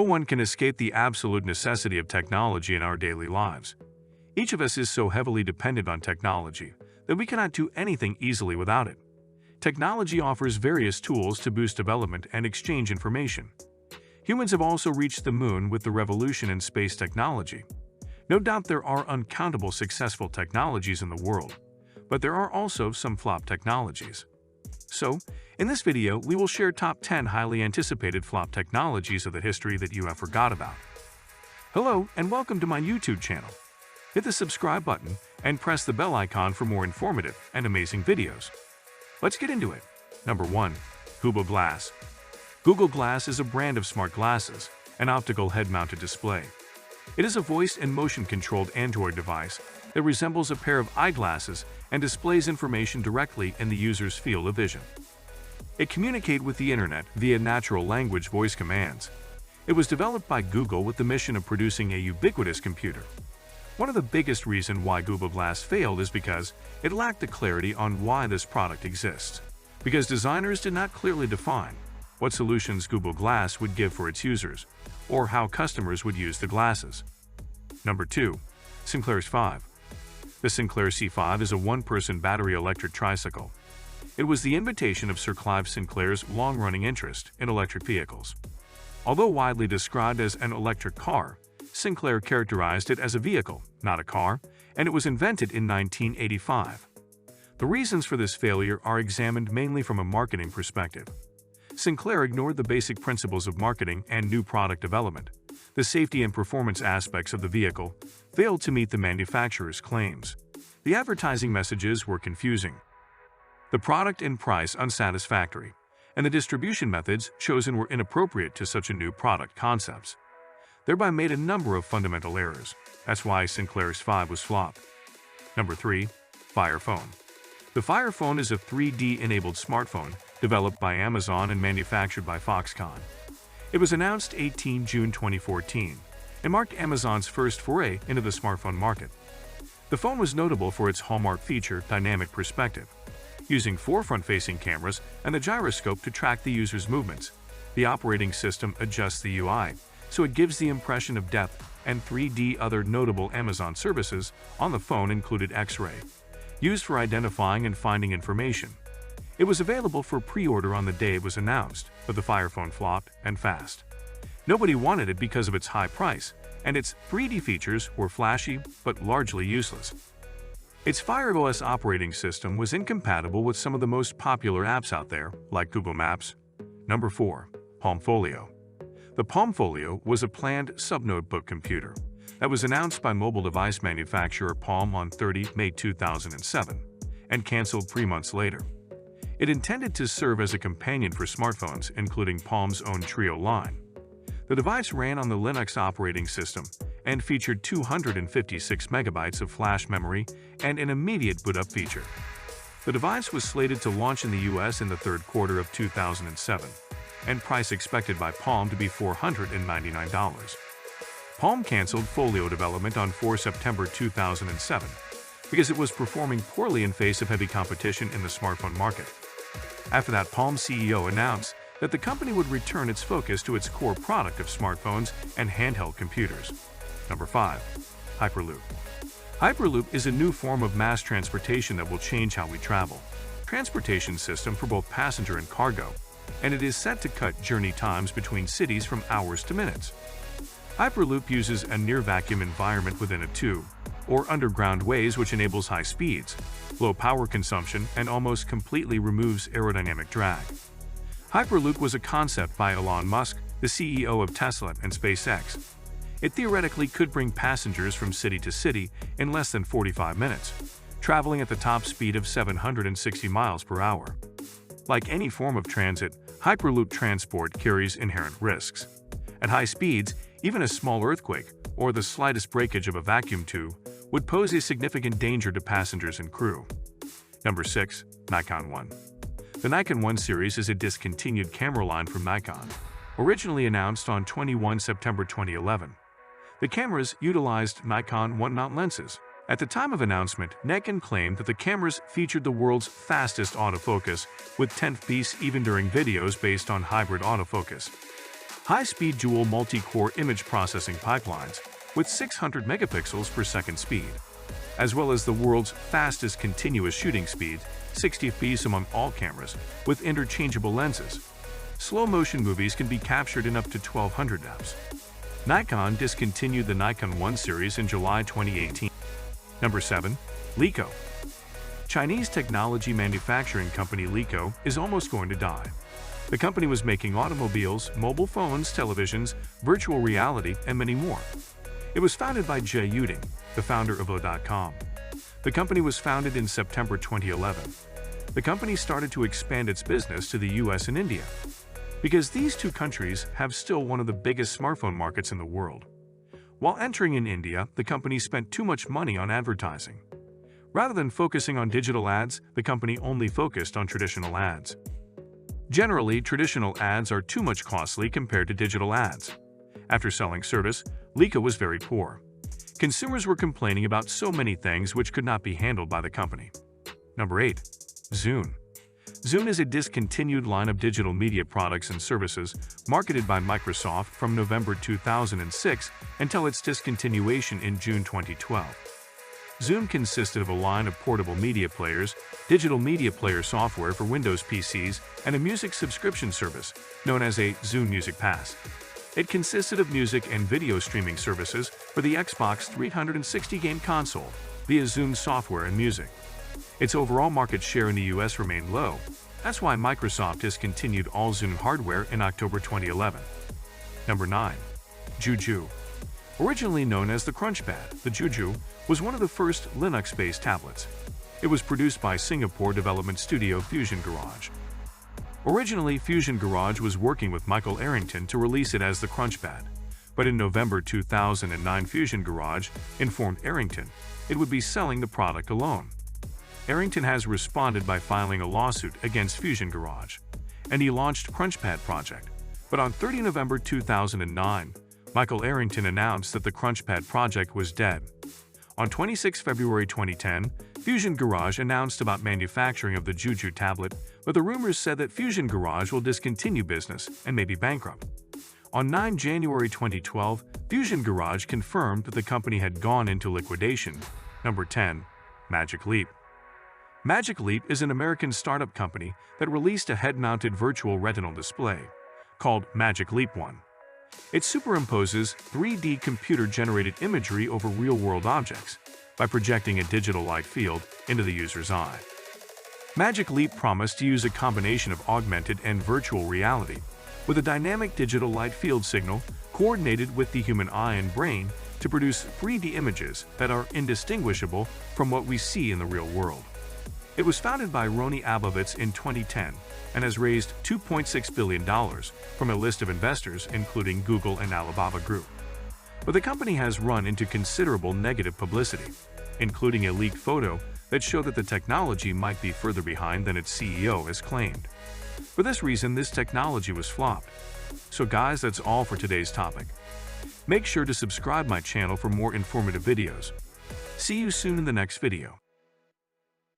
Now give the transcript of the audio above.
one can escape the absolute necessity of technology in our daily lives. Each of us is so heavily dependent on technology that we cannot do anything easily without it. Technology offers various tools to boost development and exchange information. Humans have also reached the moon with the revolution in space technology. No doubt there are uncountable successful technologies in the world, but there are also some flop technologies. So, in this video, we will share top 10 highly anticipated flop technologies of the history that you have forgot about. Hello, and welcome to my YouTube channel. Hit the subscribe button and press the bell icon for more informative and amazing videos. Let's get into it. Number 1. Google Glass. Google Glass is a brand of smart glasses, an optical head-mounted display. It is a voice and motion-controlled Android device that resembles a pair of eyeglasses and displays information directly in the user's field of vision. It communicates with the internet via natural language voice commands. It was developed by Google with the mission of producing a ubiquitous computer. One of the biggest reasons why Google Glass failed is because it lacked the clarity on why this product exists, because designers did not clearly define what solutions Google Glass would give for its users, or how customers would use the glasses. Number 2. SINCLAIR 5. The SINCLAIR C5 is a one-person battery electric tricycle. It was the invention of Sir Clive Sinclair's long-running interest in electric vehicles. Although widely described as an electric car, Sinclair characterized it as a vehicle, not a car, and it was invented in 1985. The reasons for this failure are examined mainly from a marketing perspective. Sinclair ignored the basic principles of marketing and new product development. The safety and performance aspects of the vehicle failed to meet the manufacturer's claims. The advertising messages were confusing, the product and price unsatisfactory, and the distribution methods chosen were inappropriate to such a new product concepts. Thereby made a number of fundamental errors. That's why Sinclair's 5 was flopped. Number 3. Fire Phone. The Fire Phone is a 3D-enabled smartphone developed by Amazon and manufactured by Foxconn. It was announced 18 June 2014 and marked Amazon's first foray into the smartphone market. The phone was notable for its hallmark feature, dynamic perspective. Using 4 front-facing cameras and the gyroscope to track the user's movements, the operating system adjusts the UI, so it gives the impression of depth and 3D. Other notable Amazon services on the phone included X-ray, used for identifying and finding information. It was available for pre-order on the day it was announced, but the Fire Phone flopped and fast. Nobody wanted it because of its high price, and its 3D features were flashy but largely useless. Its Fire OS operating system was incompatible with some of the most popular apps out there, like Google Maps. Number 4. Palm FOLEO. The Palm FOLEO was a planned sub-notebook computer that was announced by mobile device manufacturer Palm on 30 May 2007 and canceled 3 months later. It intended to serve as a companion for smartphones, including Palm's own Trio line. The device ran on the Linux operating system and featured 256 megabytes of flash memory and an immediate boot-up feature. The device was slated to launch in the US in the third quarter of 2007, and price expected by Palm to be $499. Palm canceled FOLEO development on 4 September 2007 because it was performing poorly in face of heavy competition in the smartphone market. After that, Palm CEO announced that the company would return its focus to its core product of smartphones and handheld computers. Number 5. Hyperloop. Hyperloop is a new form of mass transportation that will change how we travel. Transportation system for both passenger and cargo, and it is set to cut journey times between cities from hours to minutes. Hyperloop uses a near-vacuum environment within a tube, or underground ways, which enables high speeds, low power consumption, and almost completely removes aerodynamic drag. Hyperloop was a concept by Elon Musk, the CEO of Tesla and SpaceX. It theoretically could bring passengers from city to city in less than 45 minutes, traveling at the top speed of 760 miles per hour. Like any form of transit, Hyperloop transport carries inherent risks. At high speeds, even a small earthquake or the slightest breakage of a vacuum tube would pose a significant danger to passengers and crew. Number 6. Nikon 1. The Nikon 1 series is a discontinued camera line from Nikon, originally announced on 21 September 2011. The cameras utilized Nikon 1 mount lenses. At the time of announcement, Nikon claimed that the cameras featured the world's fastest autofocus with 10 fps even during videos based on hybrid autofocus. high-speed dual multi-core image processing pipelines with 600 megapixels per second speed, as well as the world's fastest continuous shooting speed, 60 fps among all cameras, with interchangeable lenses. Slow-motion movies can be captured in up to 1200 fps. Nikon discontinued the Nikon 1 series in July 2018. Number 7. LEECO. Chinese technology manufacturing company LEECO is almost going to die. The company was making automobiles, mobile phones, televisions, virtual reality, and many more. It was founded by Jie Yuding, the founder of FOLEO.com. The company was founded in September 2011. The company started to expand its business to the US and India, because these two countries have still one of the biggest smartphone markets in the world. While entering in India, the company spent too much money on advertising. Rather than focusing on digital ads, the company only focused on traditional ads. Generally, traditional ads are too much costly compared to digital ads. After selling service, LEECO was very poor. Consumers were complaining about so many things which could not be handled by the company. Number 8. ZUNE. ZUNE is a discontinued line of digital media products and services marketed by Microsoft from November 2006 until its discontinuation in June 2012. ZUNE consisted of a line of portable media players, digital media player software for Windows PCs, and a music subscription service known as a ZUNE Music Pass. It consisted of music and video streaming services for the Xbox 360 game console via ZUNE software and music. Its overall market share in the US remained low. That's why Microsoft discontinued all ZUNE hardware in October 2011. Number 9. Juju. Originally known as the Crunchpad, the Juju was one of the first Linux-based tablets. It was produced by Singapore development studio Fusion Garage. Originally, Fusion Garage was working with Michael Arrington to release it as the Crunchpad, but in November 2009 Fusion Garage informed Arrington it would be selling the product alone. Arrington has responded by filing a lawsuit against Fusion Garage, and he launched Crunchpad project. But on 30 November 2009, Michael Arrington announced that the Crunchpad project was dead. On 26 February 2010, Fusion Garage announced about manufacturing of the Juju tablet, but the rumors said that Fusion Garage will discontinue business and may be bankrupt. On 9 January 2012, Fusion Garage confirmed that the company had gone into liquidation. Number 10. Magic Leap. Magic Leap is an American startup company that released a head-mounted virtual retinal display called Magic Leap 1. It superimposes 3D computer-generated imagery over real-world objects by projecting a digital light field into the user's eye. Magic Leap promised to use a combination of augmented and virtual reality with a dynamic digital light field signal coordinated with the human eye and brain to produce 3D images that are indistinguishable from what we see in the real world. It was founded by Roni Abovitz in 2010 and has raised $2.6 billion from a list of investors including Google and Alibaba Group. But the company has run into considerable negative publicity, including a leaked photo that showed that the technology might be further behind than its CEO has claimed. For this reason, this technology was flopped. So guys, that's all for today's topic. Make sure to subscribe my channel for more informative videos. See you soon in the next video.